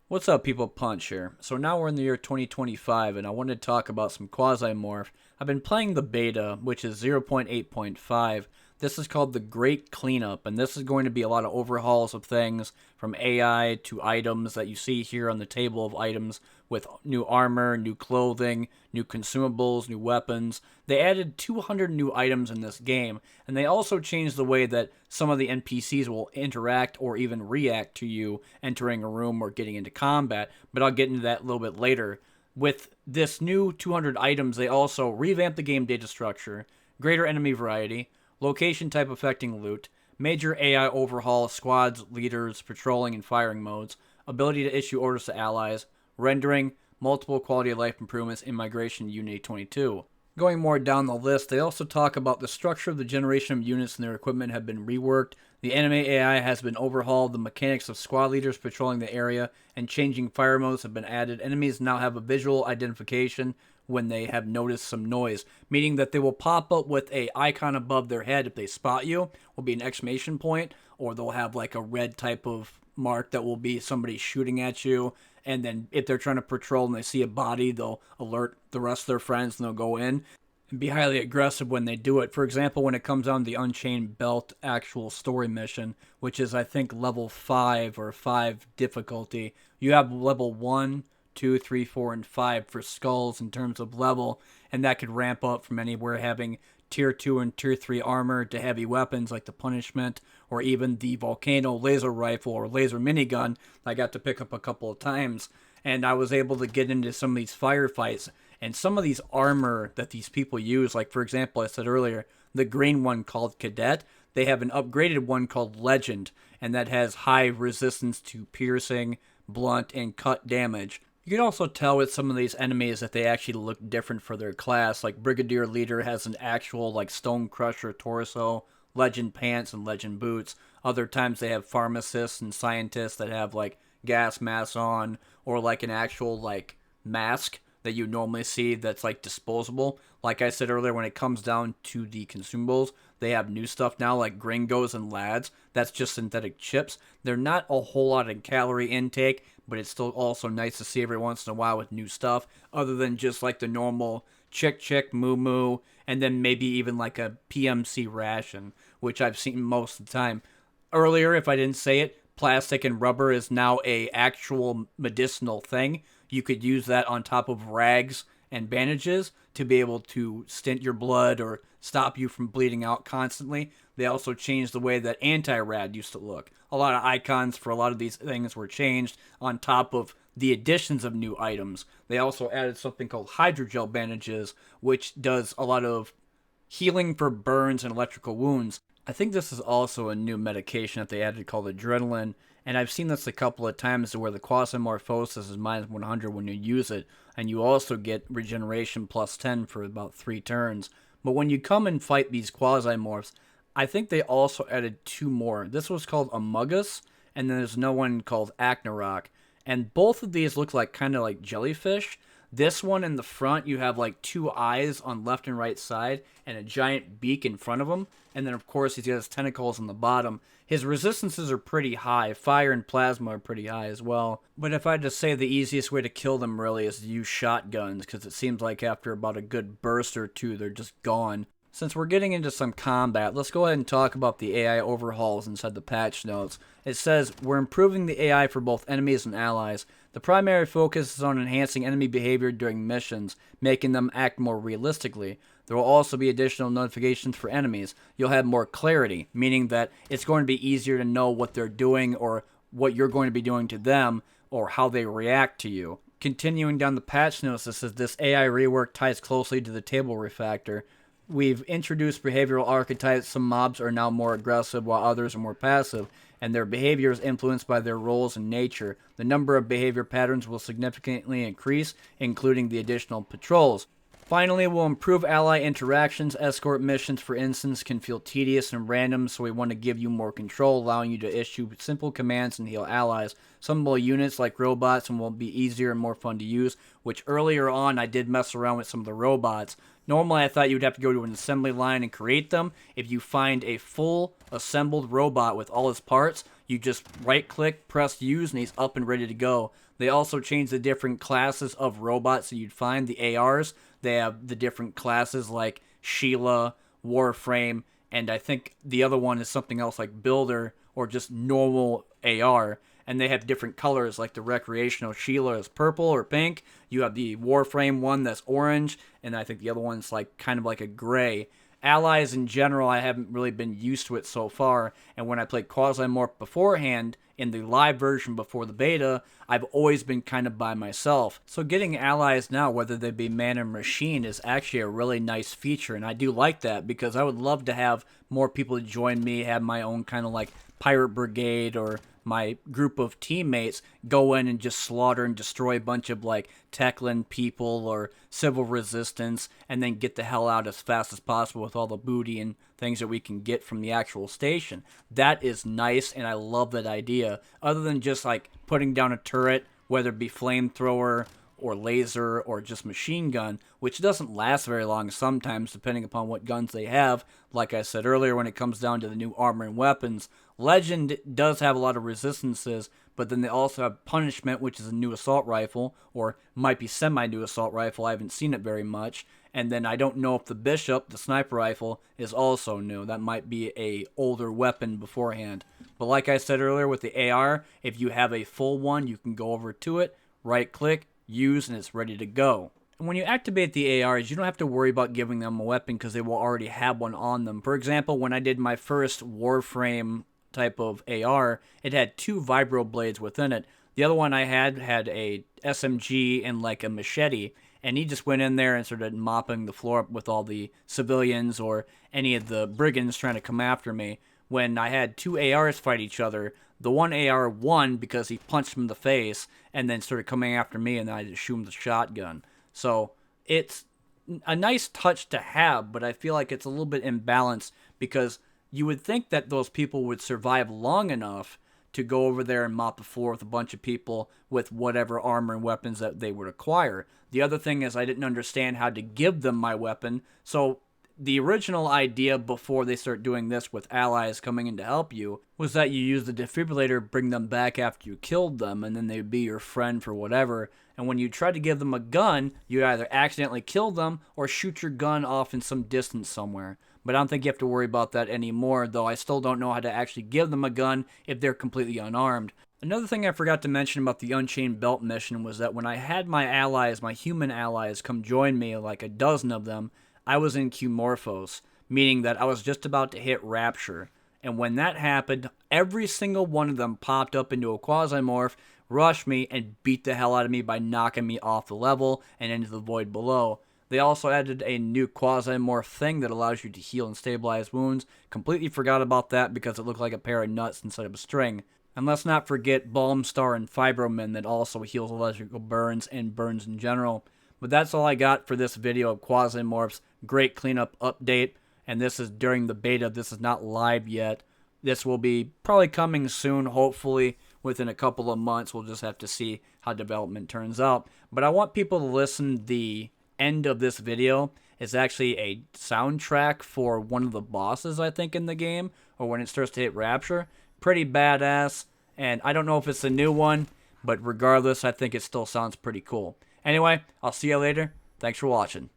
What's up, people? Punch here. So now we're in the year 2025, and I wanted to talk about some Quasimorph. I've been playing the beta, which is 0.8.5. This is called the Great Cleanup, and this is going to be a lot of overhauls of things, from AI to items that you see here on the table of items, with new armor, new clothing, new consumables, new weapons. They added 200 new items in this game, and they also changed the way that some of the NPCs will interact or even react to you entering a room or getting into combat, but I'll get into that a little bit later. With this new 200 items, they also revamped the game data structure, greater enemy variety, location type affecting loot, major AI overhaul, squads, leaders, patrolling and firing modes, ability to issue orders to allies, rendering, multiple quality of life improvements in migration Unity 22. Going more down the list, they also talk about the structure of the generation of units and their equipment have been reworked. The anime AI has been overhauled. The mechanics of squad leaders patrolling the area and changing fire modes have been added. Enemies now have a visual identification when they have noticed some noise, meaning that they will pop up with a icon above their head if they spot you, will be an exclamation point, or they'll have like a red type of mark that will be somebody shooting at you. And then if they're trying to patrol and they see a body, they'll alert the rest of their friends and they'll go in and be highly aggressive when they do it. For example, when it comes on the Unchained Belt actual story mission, which is I think level 5 or 5 difficulty, you have level 1, 2, 3, 4, and 5 for skulls in terms of level, and that could ramp up from anywhere having tier 2 and tier 3 armor to heavy weapons like the Punishment or even the Volcano laser rifle or laser minigun I got to pick up a couple of times. And I was able to get into some of these firefights and some of these armor that these people use. Like, for example, I said earlier, the green one called Cadet, they have an upgraded one called Legend, and that has high resistance to piercing, blunt, and cut damage. You can also tell with some of these enemies that they actually look different for their class. Like Brigadier Leader has an actual like Stone Crusher torso, Legend pants, and Legend boots. Other times they have pharmacists and scientists that have like gas masks on, or like an actual like mask that you normally see that's like disposable. Like I said earlier, when it comes down to the consumables, they have new stuff now like gringos and lads. That's just synthetic chips. They're not a whole lot in calorie intake, but it's still also nice to see every once in a while with new stuff, other than just like the normal chick moo moo, and then maybe even like a PMC ration, which I've seen most of the time. Earlier, if I didn't say it, plastic and rubber is now a actual medicinal thing. You could use that on top of rags and bandages to be able to stint your blood or stop you from bleeding out constantly. They also changed the way that anti-rad used to look. A lot of icons for a lot of these things were changed on top of the additions of new items. They also added something called hydrogel bandages, which does a lot of healing for burns and electrical wounds. I think this is also a new medication that they added called adrenaline, and I've seen this a couple of times where the Quasimorphosis is minus 100 when you use it, and you also get regeneration plus 10 for about 3 turns. But when you come and fight these Quasimorphs, I think they also added 2 more. This was called Amogus, and then there's no one called Acnarok. And both of these look like kind of like jellyfish. This one in the front, you have like 2 eyes on left and right side and a giant beak in front of him. And then, of course, he's got his tentacles on the bottom. His resistances are pretty high. Fire and plasma are pretty high as well. But if I had to say, the easiest way to kill them really is to use shotguns, because it seems like after about a good burst or 2, they're just gone. Since we're getting into some combat, let's go ahead and talk about the AI overhauls inside the patch notes. It says, we're improving the AI for both enemies and allies. The primary focus is on enhancing enemy behavior during missions, making them act more realistically. There will also be additional notifications for enemies. You'll have more clarity, meaning that it's going to be easier to know what they're doing or what you're going to be doing to them or how they react to you. Continuing down the patch notes, it says this AI rework ties closely to the table refactor. We've introduced behavioral archetypes. Some mobs are now more aggressive while others are more passive, and their behavior is influenced by their roles and nature. The number of behavior patterns will significantly increase, including the additional patrols. Finally, we'll improve ally interactions. Escort missions, for instance, can feel tedious and random, so we want to give you more control, allowing you to issue simple commands and heal allies. Some more units, like robots, will be easier and more fun to use, which earlier on I did mess around with some of the robots. Normally, I thought you would have to go to an assembly line and create them. If you find a full assembled robot with all its parts, You just right click, press use, and he's up and ready to go. They also changed the different classes of robots that you'd find, the ARs. They have the different classes like Sheila, Warframe, and I think the other one is something else like Builder or just normal AR. And they have different colors, like the recreational Sheila is purple or pink. You have the Warframe one that's orange, and I think the other one's like kind of like a gray. Allies in general, I haven't really been used to it so far, and when I played Quasimorph beforehand, in the live version before the beta, I've always been kind of by myself. So getting allies now, whether they be man or machine, is actually a really nice feature, and I do like that because I would love to have more people join me, have my own kind of like pirate brigade or my group of teammates go in and just slaughter and destroy a bunch of like Techland people or civil resistance and then get the hell out as fast as possible with all the booty and things that we can get from the actual station. That is nice, and I love that idea. Other than just like putting down a turret, whether it be flamethrower or laser or just machine gun, which doesn't last very long sometimes depending upon what guns they have. Like I said earlier, when it comes down to the new armor and weapons, Legend does have a lot of resistances, but then they also have Punishment, which is a new assault rifle, or might be semi-new assault rifle. I haven't seen it very much. And then I don't know if the Bishop, the sniper rifle, is also new. That might be a older weapon beforehand. But like I said earlier with the AR, if you have a full one, you can go over to it, right-click, use, and it's ready to go. And when you activate the ARs, you don't have to worry about giving them a weapon because they will already have one on them. For example, when I did my first Warframe type of AR, it had 2 vibro blades within it. The other one I had a SMG and like a machete, and he just went in there and started mopping the floor up with all the civilians or any of the brigands trying to come after me. When I had 2 ARs fight each other, the one AR won because he punched him in the face and then started coming after me, and then I just shoot him with a shotgun. So it's a nice touch to have, but I feel like it's a little bit imbalanced because you would think that those people would survive long enough to go over there and mop the floor with a bunch of people with whatever armor and weapons that they would acquire. The other thing is I didn't understand how to give them my weapon, so the original idea before they start doing this with allies coming in to help you was that you use the defibrillator, bring them back after you killed them, and then they'd be your friend for whatever. And when you try to give them a gun, you either accidentally kill them or shoot your gun off in some distance somewhere. But I don't think you have to worry about that anymore, though I still don't know how to actually give them a gun if they're completely unarmed. Another thing I forgot to mention about the Unchained Belt mission was that when I had my allies, my human allies, come join me, like a dozen of them, I was in Q-Morphos, meaning that I was just about to hit Rapture. And when that happened, every single one of them popped up into a Quasimorph, rushed me, and beat the hell out of me by knocking me off the level and into the void below. They also added a new Quasimorph thing that allows you to heal and stabilize wounds. Completely forgot about that because it looked like a pair of nuts instead of a string. And let's not forget Balm Star and Fibromin that also heals electrical burns and burns in general. But that's all I got for this video of Quasimorph's great cleanup update. And this is during the beta. This is not live yet. This will be probably coming soon, hopefully within a couple of months. We'll just have to see how development turns out. But I want people to listen. The end of this video is actually a soundtrack for one of the bosses, I think, in the game, or when it starts to hit Rapture. Pretty badass, and I don't know if it's a new one, but regardless, I think it still sounds pretty cool. Anyway, I'll see you later. Thanks for watching.